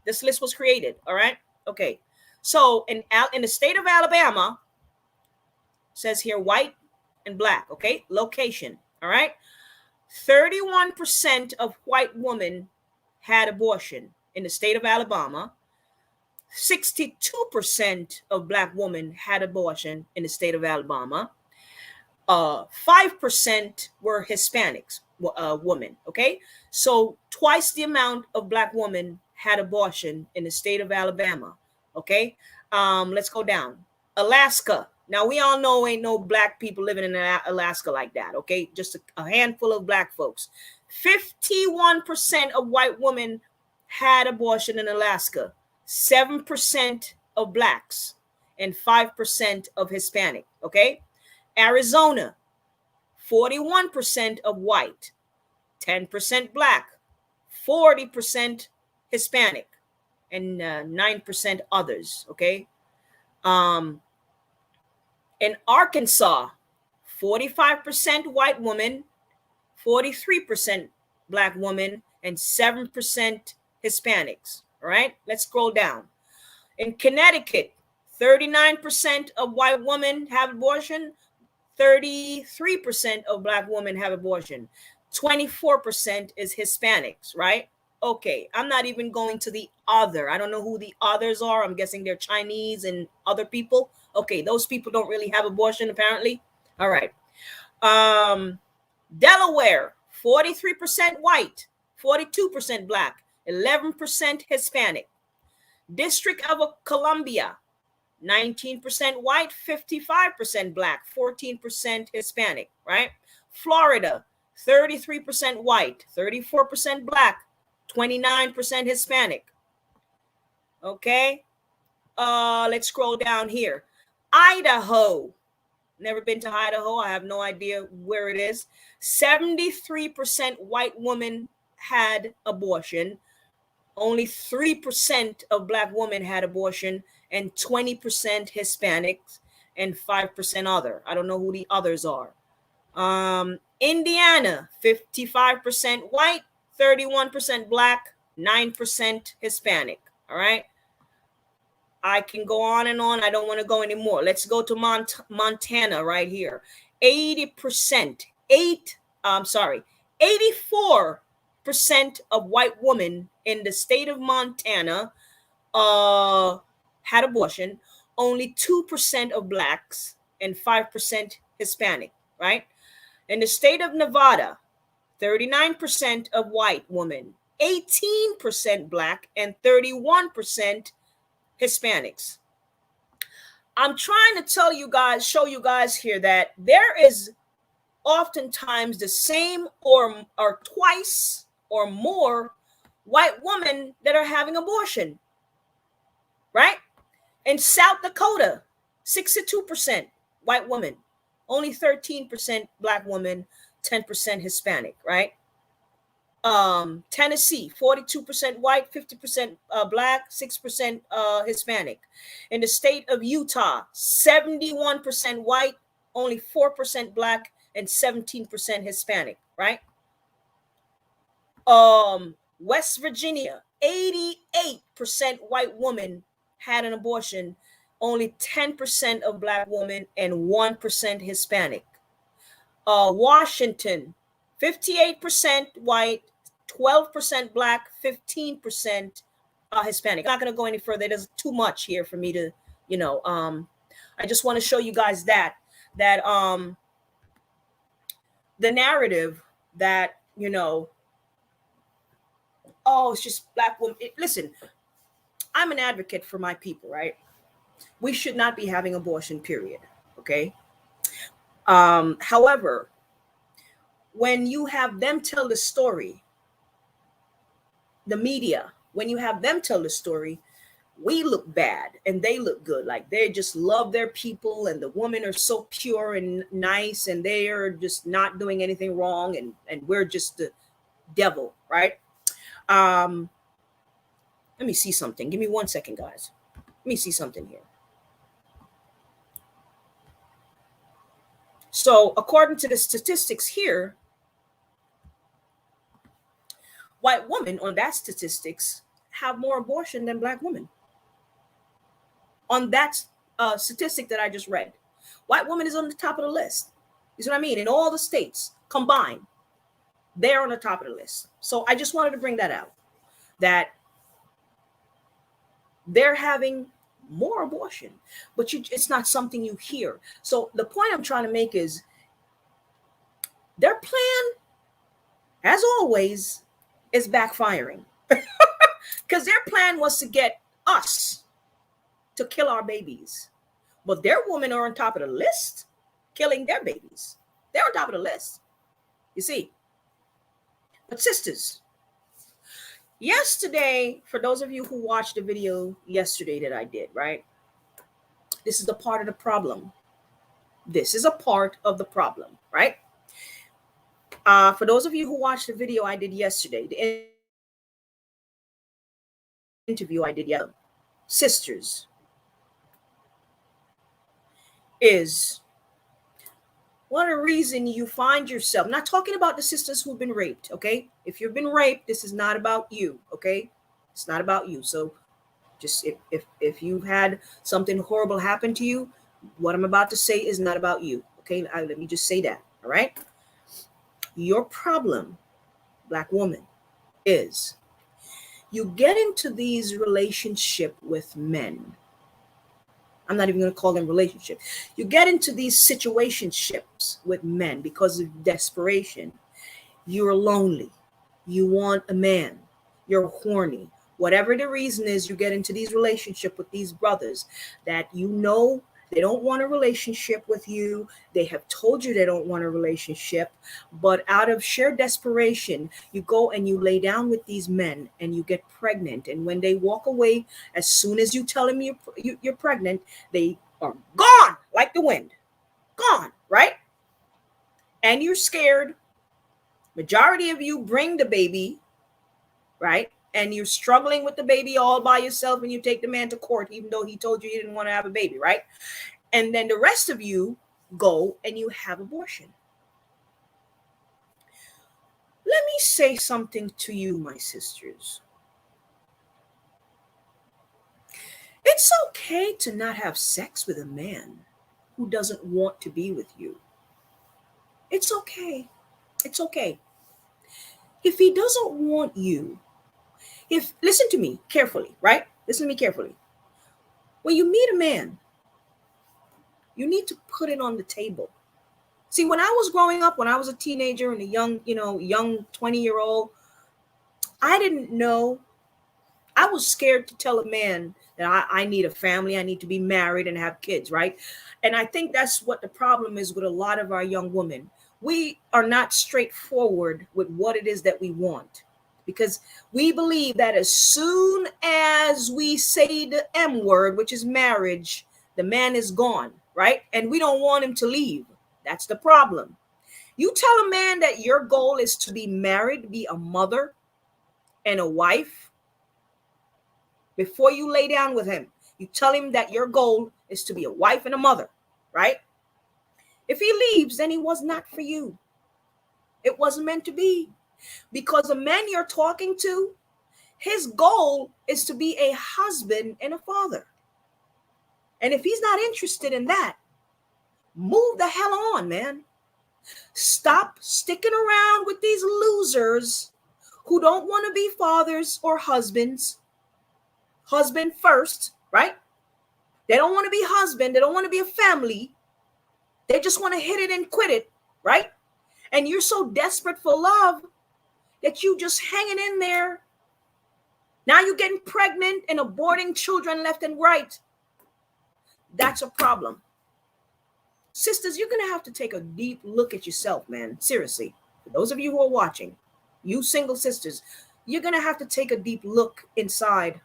this list was created. All right, okay. So in the state of Alabama, says here white and black. Okay, location. All right, 31% of white women had abortion in the state of Alabama. 62% of black women had abortion in the state of Alabama. 5% were Hispanics, women. Okay, so twice the amount of black women had abortion in the state of Alabama. Okay, let's go down. Alaska. Now we all know ain't no black people living in Alaska like that. Okay, just a handful of black folks. 51% of white women had abortion in Alaska. 7% of blacks and 5% of Hispanic. Okay, Arizona, 41% of white, 10% black, 40% Hispanic, and 9% others. Okay, in Arkansas, 45% white woman, 43% black woman, and 7% Hispanics. All right, let's scroll down. In Connecticut, 39% of white women have abortion, 33% of black women have abortion, 24% is Hispanics, right? Okay, I'm not even going to the other. I don't know who the others are. I'm guessing they're Chinese and other people. Okay, those people don't really have abortion apparently. All right. Delaware, 43% white, 42% black, 11% Hispanic. District of Columbia, 19% white, 55% black, 14% Hispanic, right? Florida, 33% white, 34% black, 29% Hispanic. Okay. Let's scroll down here. Idaho. Never been to Idaho. I have no idea where it is. 73% white women had abortion. Only 3% of black women had abortion, and 20% Hispanics and 5% other. I don't know who the others are. Indiana, 55% white, 31% black, 9% Hispanic. All right. I can go on and on. I don't want to go anymore. Let's go to Montana right here. 84% of white women in the state of Montana had abortion. Only 2% of blacks and 5% Hispanic, right? In the state of Nevada, 39% of white women, 18% black, and 31% Hispanics. I'm trying to tell you guys, show you guys here that there is oftentimes the same or twice or more white women that are having abortion, right? In South Dakota, 62% white women, only 13% black women, 10% Hispanic, right? Tennessee, 42% white, 50% black, 6% Hispanic. In the state of Utah, 71% white, only 4% black, and 17% Hispanic, right? West Virginia, 88% white woman had an abortion, only 10% of black women and 1% Hispanic. Washington, 58% white, 12% black, 15% Hispanic. I'm not going to go any further. There's too much here for me to, I just want to show you guys that the narrative that, it's just black women. Listen, I'm an advocate for my people, right? We should not be having abortion, period. Okay. However, when you have them tell the story, the media, when you have them tell the story, we look bad and they look good. Like they just love their people and the women are so pure and nice and they are just not doing anything wrong, and we're just the devil, right? Let me see something. Give me 1 second, guys. Let me see something here. So according to the statistics here, white women on that statistics have more abortion than black women. On that statistic that I just read, white woman is on the top of the list. You see what I mean? In all the states combined, they're on the top of the list. So I just wanted to bring that out, that they're having more abortion, but it's not something you hear. So the point I'm trying to make is their plan, as always, is backfiring. Because their plan was to get us to kill our babies. But their women are on top of the list, killing their babies. They're on top of the list. You see? But sisters, yesterday, for those of you who watched the video yesterday that I did, right? This is a part of the problem. This is a part of the problem, right? For those of you who watched the video I did yesterday, the interview I did yesterday, sisters, is one of the reason you find yourself, I'm not talking about the sisters who've been raped, okay? If you've been raped, this is not about you, okay? It's not about you. So just if you've had something horrible happen to you, what I'm about to say is not about you, okay? Let me just say that, all right? Your problem, black woman, is you get into these relationships with men. I'm not even going to call them relationship. You get into these situationships with men because of desperation. You're lonely. You want a man. You're horny. Whatever the reason is, you get into these relationships with these brothers that you know they don't want a relationship with you. They have told you they don't want a relationship, but out of sheer desperation, you go and you lay down with these men and you get pregnant. And when they walk away, as soon as you tell them you're pregnant, they are gone like the wind. Gone, right? And you're scared. Majority of you bring the baby, right? And you're struggling with the baby all by yourself, and you take the man to court, even though he told you he didn't want to have a baby, right? And then the rest of you go and you have abortion. Let me say something to you, my sisters. It's okay to not have sex with a man who doesn't want to be with you. It's okay. It's okay. If he doesn't want you, listen to me carefully, right? Listen to me carefully. When you meet a man, you need to put it on the table. See, when I was growing up, when I was a teenager and a young 20-year-old, I didn't know. I was scared to tell a man that I need a family, I need to be married and have kids, right? And I think that's what the problem is with a lot of our young women. We are not straightforward with what it is that we want. Because we believe that as soon as we say the M word, which is marriage, the man is gone, right? And we don't want him to leave. That's the problem. You tell a man that your goal is to be married, be a mother and a wife. Before you lay down with him, you tell him that your goal is to be a wife and a mother, right? If he leaves, then he was not for you. It wasn't meant to be. Because the man you're talking to, his goal is to be a husband and a father. And if he's not interested in that, move the hell on, man. Stop sticking around with these losers who don't want to be fathers or husbands. Husband first, right? They don't want to be husband. They don't want to be a family. They just want to hit it and quit it, right? And you're so desperate for love that you just hanging in there. Now you're getting pregnant and aborting children left and right. That's a problem. Sisters, you're going to have to take a deep look at yourself, man. Seriously. For those of you who are watching, you single sisters, you're going to have to take a deep look inside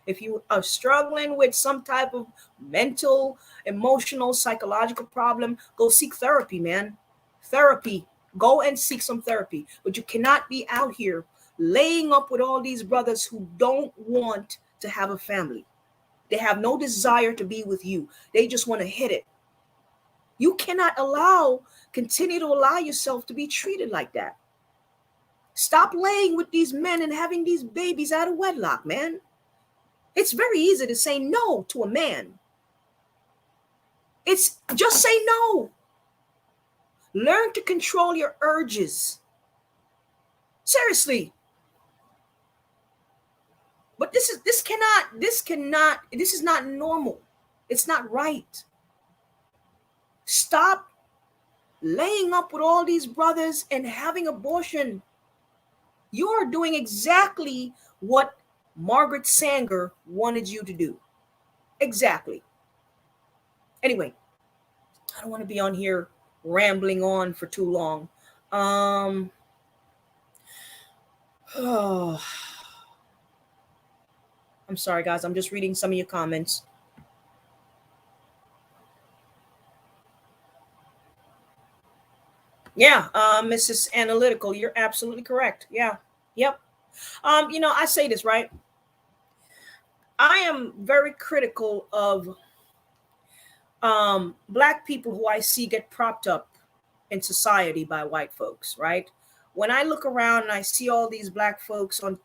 If you are struggling with some type of mental, emotional, psychological problem, go seek therapy, man. Therapy. Go and seek some therapy. But you cannot be out here laying up with all these brothers who don't want to have a family. They have no desire to be with you. They just want to hit it. You cannot continue to allow yourself to be treated like that. Stop laying with these men and having these babies out of wedlock, man. It's very easy to say no to a man. It's just say no. Learn to control your urges. Seriously. But this is not normal. It's not right. Stop laying up with all these brothers and having abortion. You're doing exactly what Margaret Sanger wanted you to do. Exactly. Anyway, I don't want to be on here rambling on for too long. Oh, I'm sorry, guys. I'm just reading some of your comments. Yeah, Mrs. Analytical, you're absolutely correct. Yeah, yep. I say this, right? I am very critical of Black people who I see get propped up in society by white folks, right? When I look around and I see all these Black folks on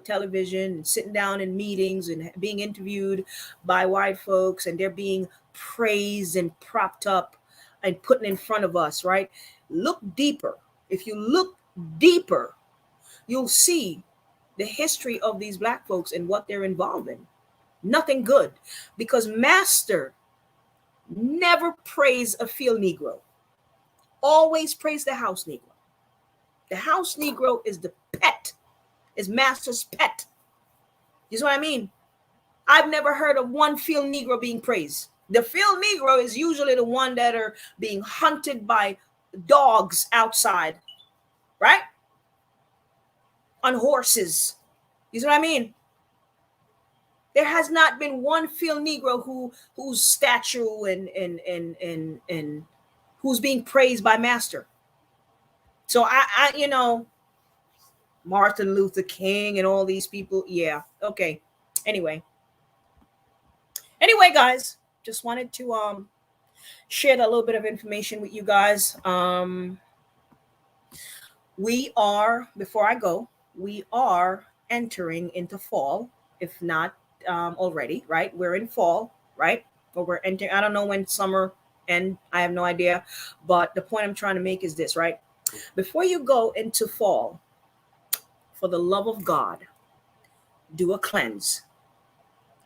television and sitting down in meetings and being interviewed by white folks, and they're being praised and propped up and put in front of us, right? Look deeper. If you look deeper, you'll see the history of these Black folks and what they're involved in. Nothing good, because master never praise a field Negro. Always praise the house Negro. The house Negro is the pet, is master's pet. You see what I mean? I've never heard of one field Negro being praised. The field Negro is usually the one that are being hunted by dogs outside, right? On horses. You see what I mean? There has not been one field Negro whose statue and who's being praised by master. So I Martin Luther King and all these people. Yeah. Okay. Anyway, guys, just wanted to share that little bit of information with you guys. Before I go, we are entering into fall, if not already, right? We're in fall, right? Or we're entering, I don't know when summer end, I have no idea. But the point I'm trying to make is this, right? Before you go into fall, for the love of God, do a cleanse.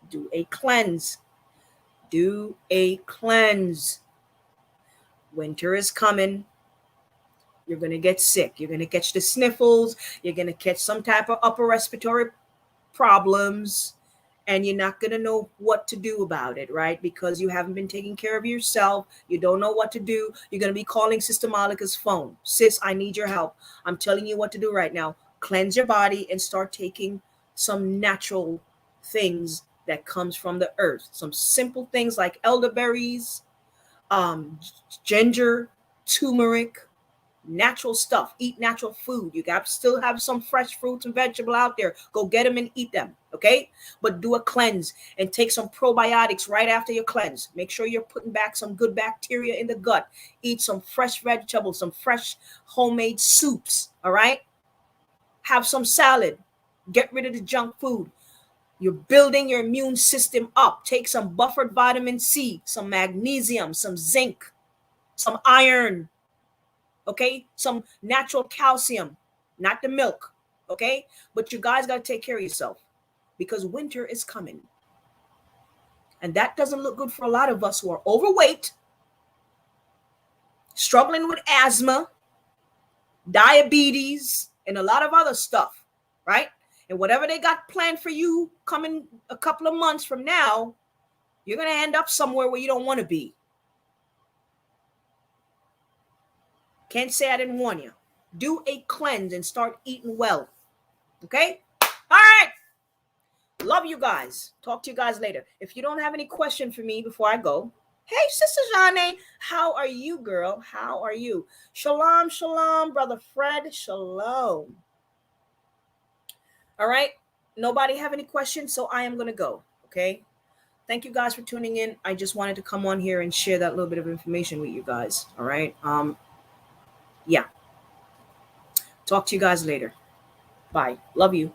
Do a cleanse. Do a cleanse. Winter is coming. You're going to get sick. You're going to catch the sniffles. You're going to catch some type of upper respiratory problems. And you're not going to know what to do about it, right? Because you haven't been taking care of yourself. You don't know what to do. You're going to be calling Sister Malika's phone. Sis, I need your help. I'm telling you what to do right now. Cleanse your body and start taking some natural things that comes from the earth. Some simple things like elderberries, ginger, turmeric, natural stuff. Eat natural food. You got to still have some fresh fruits and vegetables out there. Go get them and eat them. Okay? But do a cleanse and take some probiotics right after your cleanse. Make sure you're putting back some good bacteria in the gut. Eat some fresh vegetables, some fresh homemade soups. All right? Have some salad. Get rid of the junk food. You're building your immune system up. Take some buffered vitamin C, some magnesium, some zinc, some iron. Okay? Some natural calcium, not the milk. Okay? But you guys got to take care of yourself because winter is coming. And that doesn't look good for a lot of us who are overweight, struggling with asthma, diabetes, and a lot of other stuff, right? And whatever they got planned for you coming a couple of months from now, you're going to end up somewhere where you don't want to be. Can't say I didn't warn you. Do a cleanse and start eating well. Okay? All right. Love you guys. Talk to you guys later. If you don't have any question for me before I go, hey, Sister Jane, how are you, girl? How are you? Shalom, shalom, Brother Fred. Shalom. All right. Nobody have any questions, so I am going to go. Okay. Thank you guys for tuning in. I just wanted to come on here and share that little bit of information with you guys. All right. Yeah. Talk to you guys later. Bye. Love you.